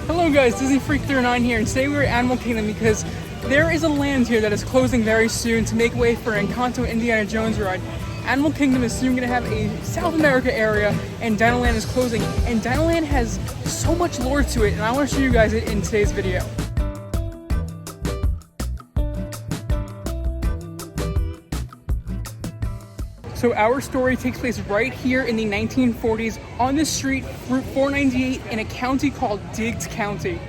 Hello guys, Disney Freak 39 here, and today we're at Animal Kingdom because there is a land here that is closing very soon to make way for Encanto Indiana Jones ride. Animal Kingdom is soon going to have a South America area, and Dinoland is closing. And Dinoland has so much lore to it, and I want to show you guys it in today's video. So our story takes place right here in the 1940s on this street, Route 498, in a county called Diggs County.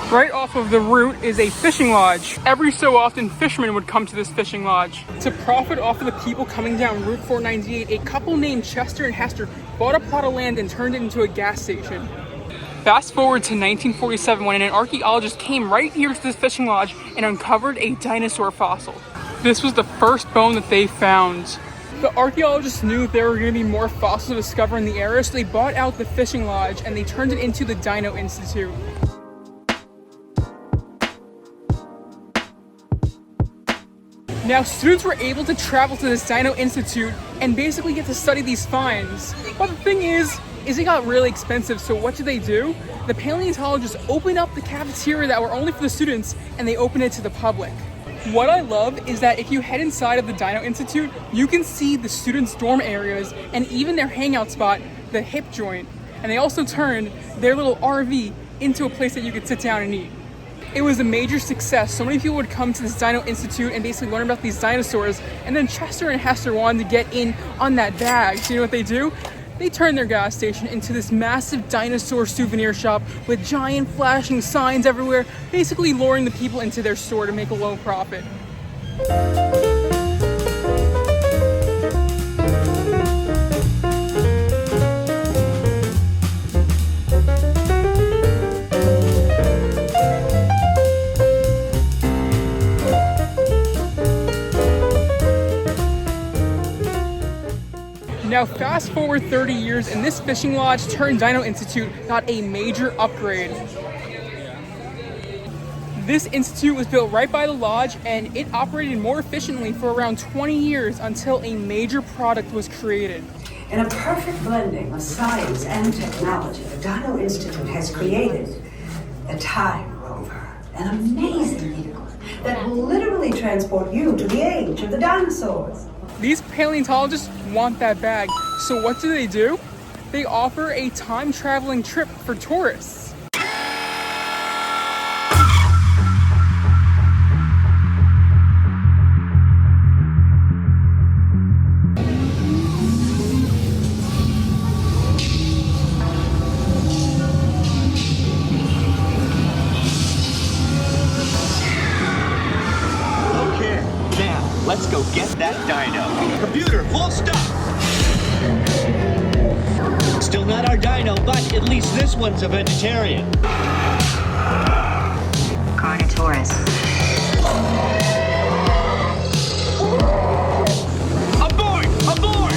Right off of the route is a fishing lodge. Every so often, fishermen would come to this fishing lodge. To profit off of the people coming down Route 498, a couple named Chester and Hester bought a plot of land and turned it into a gas station. Fast forward to 1947 when an archaeologist came right here to this fishing lodge and uncovered a dinosaur fossil. This was the first bone that they found. The archaeologists knew there were going to be more fossils to discover in the area, so they bought out the fishing lodge and they turned it into the Dino Institute. Now, students were able to travel to this Dino Institute and basically get to study these finds. But the thing is it got really expensive, so what did they do? The paleontologists opened up the cafeteria that were only for the students, and they opened it to the public. What I love is that if you head inside of the Dino Institute, you can see the students' dorm areas and even their hangout spot, the hip joint. And they also turned their little RV into a place that you could sit down and eat. It was a major success. So many people would come to this Dino Institute and basically learn about these dinosaurs. And then Chester and Hester wanted to get in on that bag. So you know what they do? They turned their gas station into this massive dinosaur souvenir shop with giant flashing signs everywhere, basically luring the people into their store to make a low profit. Now fast forward 30 years and this fishing lodge turned Dino Institute got a major upgrade. This institute was built right by the lodge and it operated more efficiently for around 20 years until a major product was created. In a perfect blending of science and technology, the Dino Institute has created the Time Rover, an amazing vehicle that will literally transport you to the age of the dinosaurs. These paleontologists want that bag, so what do? They offer a time-traveling trip for tourists. Let's go get that dino. Computer, full stop. Still not our dino, but at least this one's a vegetarian. Carnotaurus. Aboard! Aboard!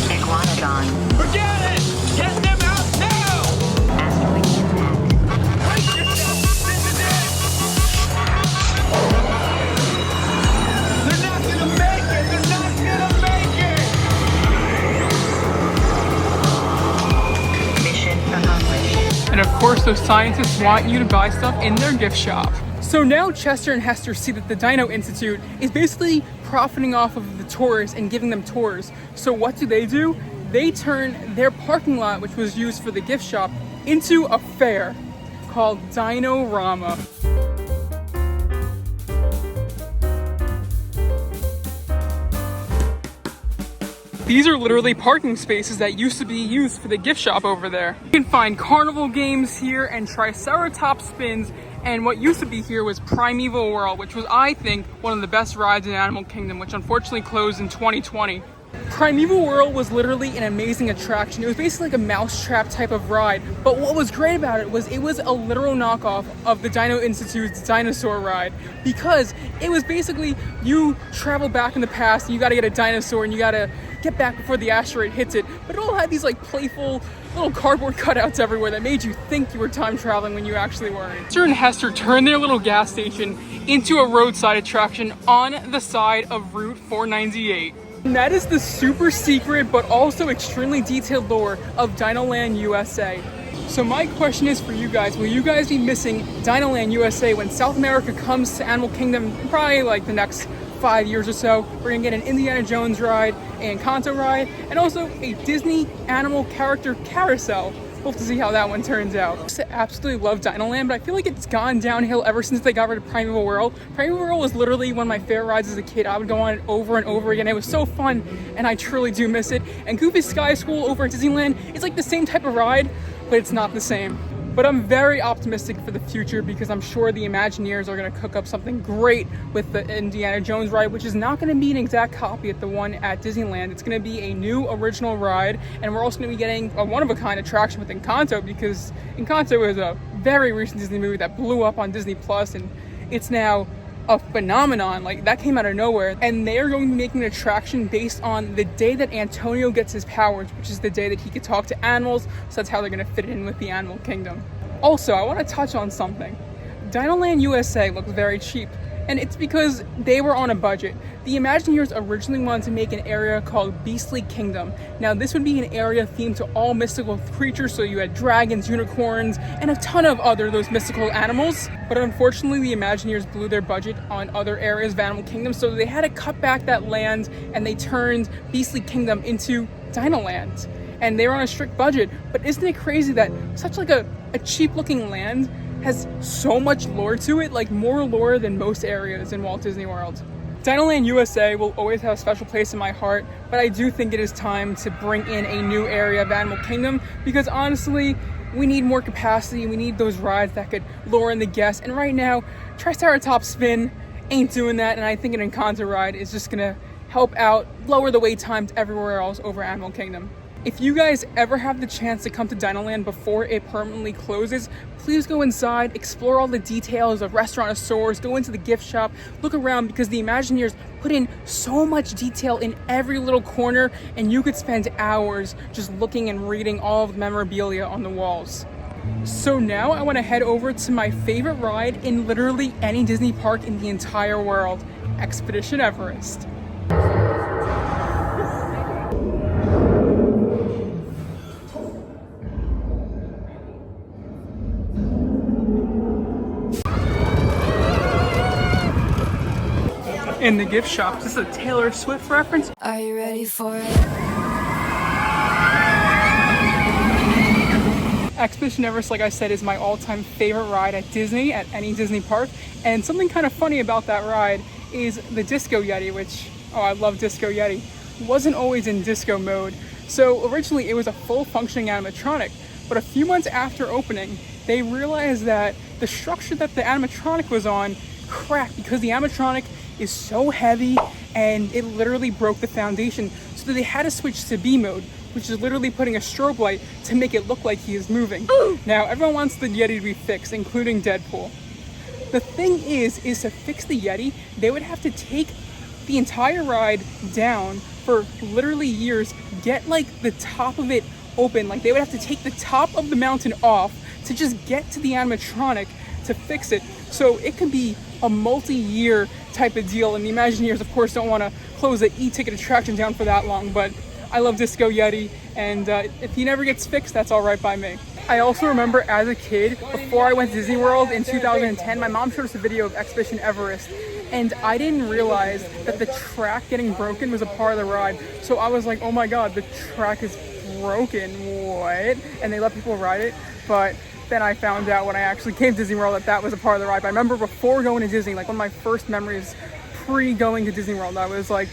Iguanodon. Forget it! Get them out now! Asteroid impact. Brace yourself! This is it! They're not gonna make it! They're not gonna make it! Mission accomplished. And of course, those scientists want you to buy stuff in their gift shop. So now Chester and Hester see that the Dino Institute is basically profiting off of the tourists and giving them tours. So what do? They turn their parking lot, which was used for the gift shop, into a fair called Dinoorama. These are literally parking spaces that used to be used for the gift shop over there. You can find carnival games here and Triceratops spins, and what used to be here was Primeval World, which was, I think, one of the best rides in Animal Kingdom, which unfortunately closed in 2020. Primeval World was literally an amazing attraction. It was basically like a mousetrap type of ride, but what was great about it was a literal knockoff of the Dino Institute's dinosaur ride, because it was basically you travel back in the past and you gotta get a dinosaur and you gotta get back before the asteroid hits it, but it all had these like playful little cardboard cutouts everywhere that made you think you were time traveling when you actually weren't. Chester and Hester turned their little gas station into a roadside attraction on the side of Route 498. And that is the super secret but also extremely detailed lore of Dinoland USA. So my question is for you guys, will you guys be missing Dinoland USA when South America comes to Animal Kingdom probably like the next 5 years or so? We're gonna get an Indiana Jones ride, an Encanto ride, and also a Disney animal character carousel. We'll have to see how that one turns out. I used to absolutely love Dinoland, but I feel like it's gone downhill ever since they got rid of Primeval World. Primeval World was literally one of my favorite rides as a kid. I would go on it over and over again. It was so fun, and I truly do miss it. And Goofy Sky School over at Disneyland, it's like the same type of ride, but it's not the same. But I'm very optimistic for the future because I'm sure the Imagineers are going to cook up something great with the Indiana Jones ride, which is not going to be an exact copy at the one at Disneyland. It's going to be a new original ride, and we're also going to be getting a one-of-a-kind attraction with Encanto, because Encanto is a very recent Disney movie that blew up on Disney Plus, and it's now a phenomenon. Like, that came out of nowhere, and they're going to be making an attraction based on the day that Antonio gets his powers, which is the day that he could talk to animals. So that's how they're going to fit it in with the Animal Kingdom. Also, I want to touch on something. Dinoland USA looks very cheap, and it's because they were on a budget. The Imagineers originally wanted to make an area called Beastly Kingdom. Now, this would be an area themed to all mystical creatures, so you had dragons, unicorns, and a ton of those mystical animals. But unfortunately, the Imagineers blew their budget on other areas of Animal Kingdom, so they had to cut back that land, and they turned Beastly Kingdom into Dinoland. And they were on a strict budget. But isn't it crazy that such like a cheap looking land has so much lore to it, like more lore than most areas in Walt Disney World? Dinoland USA will always have a special place in my heart, but I do think it is time to bring in a new area of Animal Kingdom, because honestly, we need more capacity. We need those rides that could lure in the guests. And right now, Triceratops Spin ain't doing that, and I think an Encanto ride is just gonna help out, lower the wait times everywhere else over Animal Kingdom. If you guys ever have the chance to come to Dinoland before it permanently closes, please go inside, explore all the details of restaurantosaurs, go into the gift shop, look around, because the Imagineers put in so much detail in every little corner, and you could spend hours just looking and reading all of the memorabilia on the walls. So now I want to head over to my favorite ride in literally any Disney park in the entire world, Expedition Everest. In the gift shop. This is a Taylor Swift reference. Are you ready for it? Expedition Everest, like I said, is my all-time favorite ride at Disney, at any Disney park. And something kind of funny about that ride is the Disco Yeti, which, oh, I love Disco Yeti, wasn't always in disco mode. So originally it was a full functioning animatronic, but a few months after opening, they realized that the structure that the animatronic was on cracked because the animatronic is so heavy and it literally broke the foundation. So they had to switch to B mode, which is literally putting a strobe light to make it look like he is moving. Ooh. Now everyone wants the Yeti to be fixed, including Deadpool. The thing is to fix the Yeti, they would have to take the entire ride down for literally years, get like the top of it open, like they would have to take the top of the mountain off to just get to the animatronic to fix it. So it could be a multi-year type of deal, and the Imagineers of course don't want to close the e-ticket attraction down for that long, but I love Disco Yeti, and if he never gets fixed, that's all right by me. I also remember as a kid, before I went to Disney World in 2010, my mom showed us a video of Expedition Everest, and I didn't realize that the track getting broken was a part of the ride. So I was like, oh my god, the track is broken, what? And they let people ride it, but then I found out when I actually came to Disney World that that was a part of the ride. But I remember before going to Disney, like one of my first memories pre-going to Disney World, I was like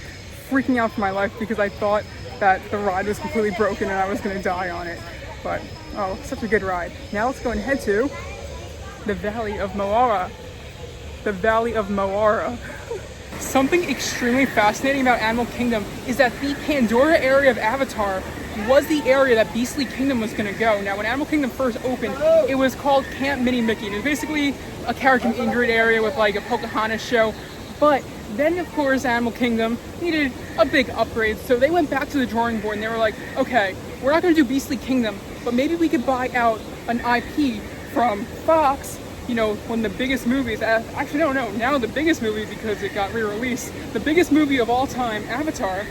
freaking out for my life because I thought that the ride was completely broken and I was gonna die on it. But, oh, such a good ride. Now let's go and head to the Valley of Moara. The Valley of Moara. Something extremely fascinating about Animal Kingdom is that the Pandora area of Avatar was the area that Beastly Kingdom was going to go. Now, when Animal Kingdom first opened, it was called Camp Mini Mickey. It was basically a character Ingrid area with like a Pocahontas show. But then, of course, Animal Kingdom needed a big upgrade. So they went back to the drawing board and they were like, okay, we're not going to do Beastly Kingdom, but maybe we could buy out an IP from Fox. You know, one of the biggest movies, actually no, now the biggest movie because it got re-released, the biggest movie of all time, Avatar,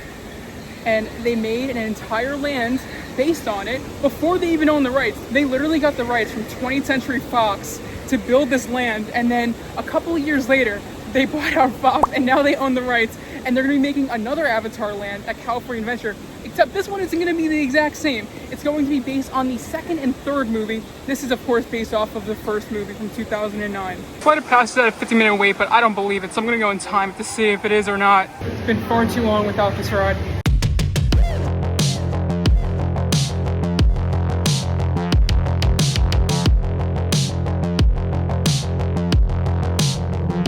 and they made an entire land based on it before they even owned the rights. They literally got the rights from 20th Century Fox to build this land, and then a couple of years later, they bought out Fox, and now they own the rights, and they're gonna be making another Avatar land at California Adventure, except this one isn't gonna be the exact same. It's going to be based on the second and third movie. This is, of course, based off of the first movie from 2009. Flight of Passage at a 50-minute wait, but I don't believe it, so I'm gonna go in time to see if it is or not. It's been far too long without this ride.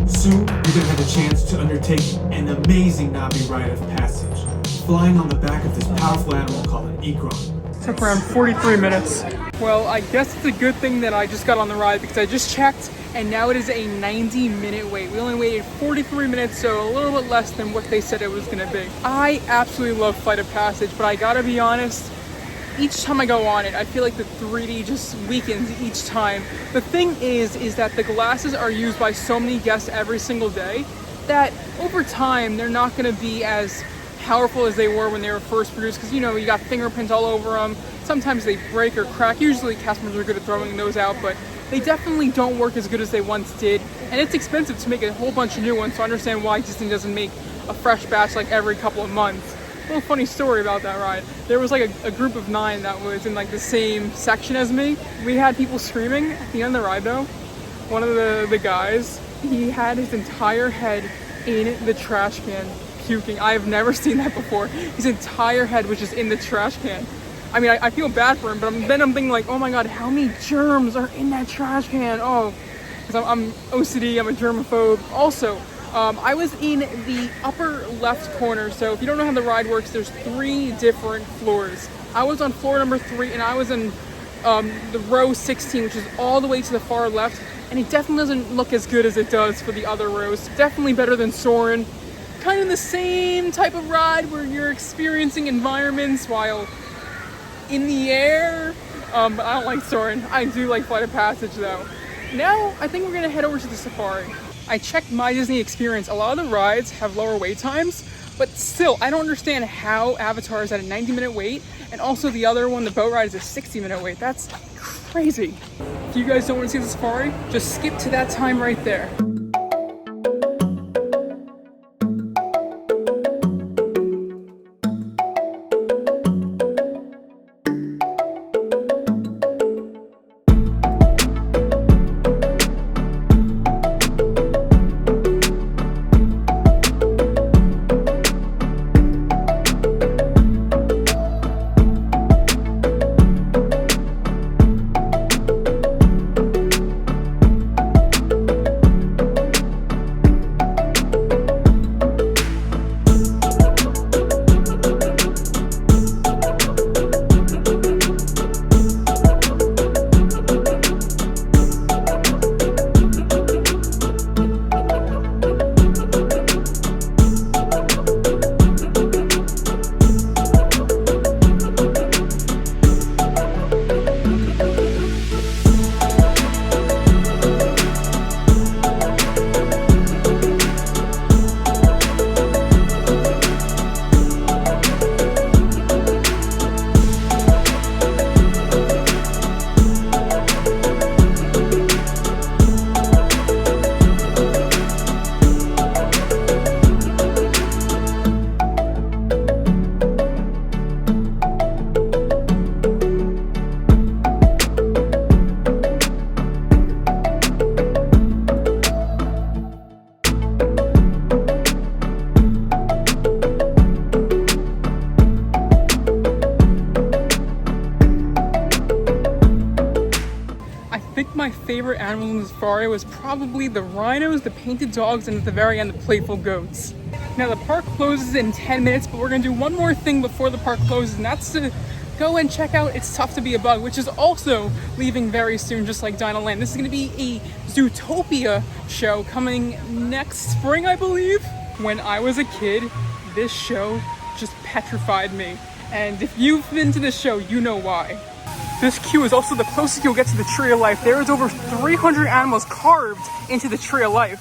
Soon, you're gonna have a chance to undertake an amazing Navi rite of passage, flying on the back of this powerful animal called an Ikron. Took around 43 minutes. Well, I guess it's a good thing that I just got on the ride because I just checked and now it is a 90-minute wait. We only waited 43 minutes, so a little bit less than what they said it was gonna be. I absolutely love Flight of Passage, but I gotta be honest, each time I go on it, I feel like the 3D just weakens each time. The thing is that the glasses are used by so many guests every single day that over time, they're not gonna be as powerful as they were when they were first produced, because you know, you got fingerprints all over them. Sometimes they break or crack. Usually cast members are good at throwing those out, but they definitely don't work as good as they once did. And it's expensive to make a whole bunch of new ones, so I understand why Disney doesn't make a fresh batch like every couple of months. A little funny story about that ride. There was like a group of 9 that was in like the same section as me. We had people screaming at the end of the ride though. One of the guys, he had his entire head in the trash can puking. I have never seen that before. His entire head was just in the trash can. I mean, I feel bad for him, but then I'm thinking like, oh my God, how many germs are in that trash can? Oh, because I'm OCD, I'm a germaphobe. Also, I was in the upper left corner, so if you don't know how the ride works, there's 3 different floors. I was on floor number 3, and I was in the row 16, which is all the way to the far left, and it definitely doesn't look as good as it does for the other rows. Definitely better than Soarin'. Kind of the same type of ride where you're experiencing environments while in the air, but I don't like Soarin'. I do like Flight of Passage though. Now, I think we're gonna head over to the safari. I checked My Disney Experience. A lot of the rides have lower wait times, but still, I don't understand how Avatar is at a 90-minute wait, and also the other one, the boat ride, is a 60-minute wait. That's crazy. If you guys don't want to see the safari, just skip to that time right there. My favorite animal in the safari was probably the rhinos, the painted dogs, and at the very end, the playful goats. Now the park closes in 10 minutes, but we're gonna do one more thing before the park closes, and that's to go and check out It's Tough to Be a Bug, which is also leaving very soon, just like Dinoland. This is gonna be a Zootopia show coming next spring, I believe. When I was a kid, this show just petrified me. And if you've been to this show, you know why. This queue is also the closest you'll get to the Tree of Life. There is over 300 animals carved into the Tree of Life.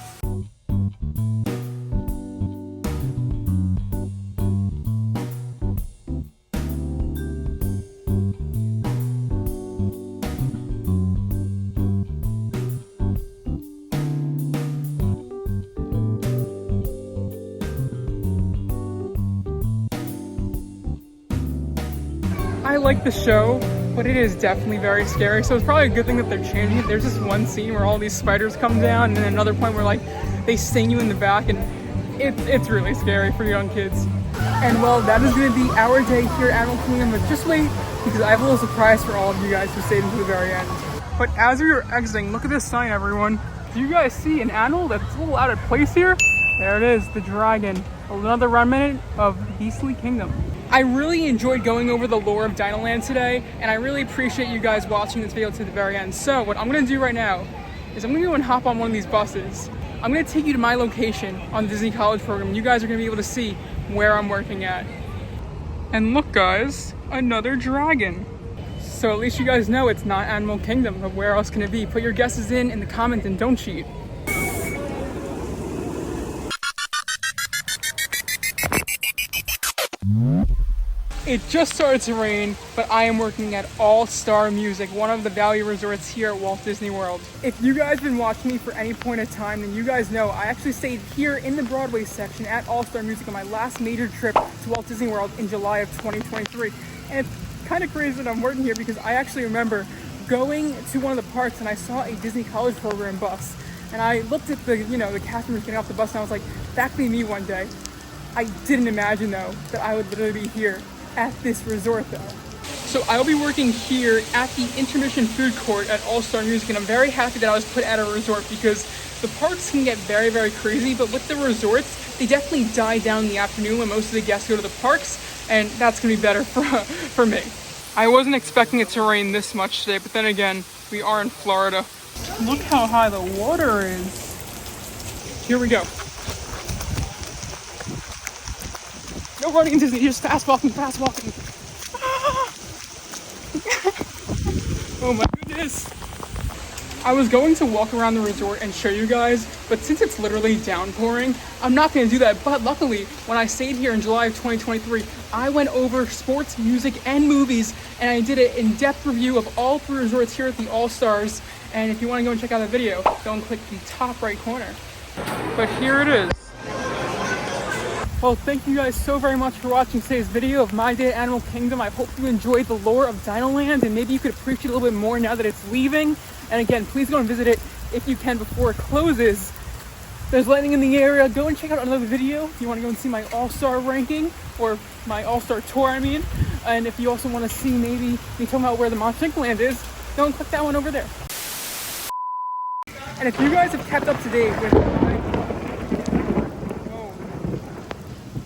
I like the show, but it is definitely very scary. So it's probably a good thing that they're changing it. There's this one scene where all these spiders come down, and then another point where like they sting you in the back, and it's really scary for young kids. And well, that is going to be our day here at Animal Kingdom, but just wait, because I have a little surprise for all of you guys who stayed until the very end. But as we were exiting, look at this sign, everyone. Do you guys see an animal that's a little out of place here? There it is, the dragon. Another remnant of Beastly Kingdom. I really enjoyed going over the lore of Dinoland today, and I really appreciate you guys watching this video to the very end. So what I'm gonna do right now is I'm gonna go and hop on one of these buses. I'm gonna take you to my location on the Disney College program. You guys are gonna be able to see where I'm working at. And look guys, another dragon. So at least you guys know it's not Animal Kingdom, but where else can it be? Put your guesses in the comments and don't cheat. It just started to rain, but I am working at All Star Music, one of the value resorts here at Walt Disney World. If you guys have been watching me for any point of time, then you guys know I actually stayed here in the Broadway section at All Star Music on my last major trip to Walt Disney World in July of 2023. And it's kind of crazy that I'm working here because I actually remember going to one of the parks and I saw a Disney College program bus. And I looked at the cast members getting off the bus and I was like, that could be me one day. I didn't imagine though that I would literally be here at this resort though. So I will be working here at the intermission food court at All Star Music, and I'm very happy that I was put at a resort because the parks can get very, very crazy, but with the resorts, they definitely die down in the afternoon when most of the guests go to the parks, and that's gonna be better for me. I wasn't expecting it to rain this much today, but then again, we are in Florida. Look how high the water is. Here we go. No running in Disney, just fast walking, fast walking. Ah! Oh my goodness. I was going to walk around the resort and show you guys, but since it's literally downpouring, I'm not gonna do that. But luckily, when I stayed here in July of 2023, I went over sports, music, and movies, and I did an in-depth review of all 3 resorts here at the All Stars. And if you wanna go and check out that video, go and click the top right corner. But here it is. Well, thank you guys so very much for watching today's video of my day at Animal Kingdom. I hope you enjoyed the lore of Dinoland, and maybe you could appreciate it a little bit more now that it's leaving. And again, please go and visit it if you can before it closes. There's lightning in the area. Go and check out another video if you want to go and see my all-star ranking, or my all-star tour, I mean. And if you also want to see maybe me talking about where the Monster Inc. land is, go and click that one over there. And if you guys have kept up to date with